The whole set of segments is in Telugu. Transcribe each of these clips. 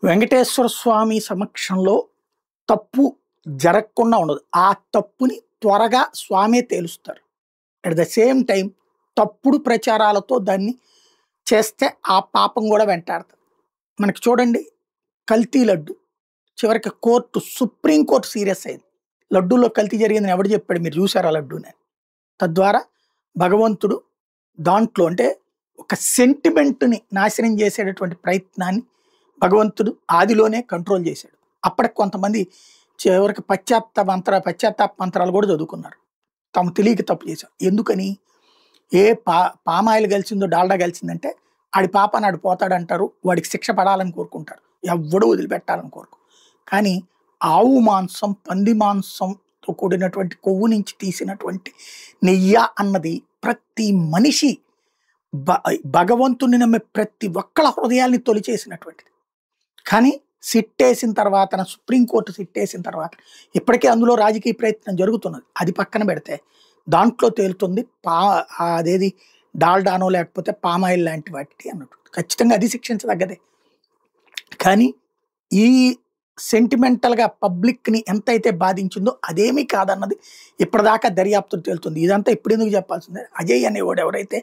వెంకటేశ్వర స్వామి సమక్షంలో తప్పు జరగకుండా ఉండదు. ఆ తప్పుని త్వరగా స్వామే తేలుస్తారు. అట్ ద సేమ్ టైం తప్పుడు ప్రచారాలతో దాన్ని చేస్తే ఆ పాపం కూడా వెంటాడుతుంది. మనకి చూడండి, కల్తీ లడ్డు చివరికి సుప్రీం కోర్టు సీరియస్ అయింది. లడ్డూలో కల్తీ జరిగిందని ఎవడు చెప్పాడు? మీరు చూసారా లడ్డూని? తద్వారా భగవంతుడు దాంట్లో అంటే ఒక సెంటిమెంట్ని నాశనం చేసేటటువంటి ప్రయత్నాన్ని భగవంతుడు ఆదిలోనే కంట్రోల్ చేశాడు. అప్పటికి కొంతమంది చివరికి పశ్చాత్తాప మంత్రాలు కూడా చదువుకున్నారు. తాము తెలియక తప్పు చేశారు. ఎందుకని? ఏ పామాయిల్ కలిసిందో డాల్డా కలిసిందంటే ఆడి పాప నాడు పోతాడంటారు, వాడికి శిక్ష పడాలని కోరుకుంటారు, ఎవ్వడూ వదిలిపెట్టాలని కోరుకు. కానీ ఆవు మాంసం, పంది మాంసంతో కూడినటువంటి కొవ్వు నుంచి తీసినటువంటి నెయ్య అన్నది ప్రతి మనిషి భగవంతుని నమ్మే ప్రతి ఒక్కళ్ళ హృదయాల్ని తొలిచేసినటువంటిది. కానీ సిట్టేసిన తర్వాత, సుప్రీంకోర్టు సిట్టేసిన తర్వాత ఇప్పటికే అందులో రాజకీయ ప్రయత్నం జరుగుతున్నది. అది పక్కన పెడితే దాంట్లో తేలుతుంది అదేది డాల్డానో లేకపోతే పామాయిల్ లాంటి వాటి అన్నట్టు. ఖచ్చితంగా అది శిక్షించదగ్గదే. కానీ ఈ సెంటిమెంటల్గా పబ్లిక్ని ఎంతైతే బాధించిందో అదేమీ కాదన్నది ఇప్పటిదాకా దర్యాప్తులు తేలుతుంది. ఇదంతా ఇప్పుడు ఎందుకు చెప్పాల్సిందే? అజయ్ అనేవాడు ఎవరైతే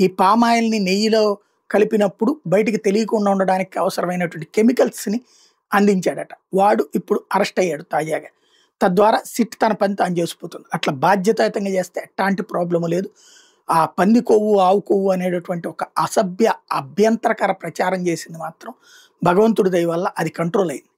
ఈ పామాయిల్ని నెయ్యిలో కలిపినప్పుడు బయటికి తెలియకుండా ఉండడానికి అవసరమైనటువంటి కెమికల్స్ని అందించాడట. వాడు ఇప్పుడు అరెస్ట్ అయ్యాడు తాజాగా. తద్వారా సిట్ తన పని తాను చేసిపోతుంది. అట్లా బాధ్యతాయుతంగా చేస్తే ఎట్లాంటి ప్రాబ్లము లేదు. ఆ పంది కొవ్వు, ఆవు కొవ్వు అనేటటువంటి ఒక అసభ్య అభ్యంతరకర ప్రచారం చేసింది మాత్రం భగవంతుడి దయ వల్ల అది కంట్రోల్ అయింది.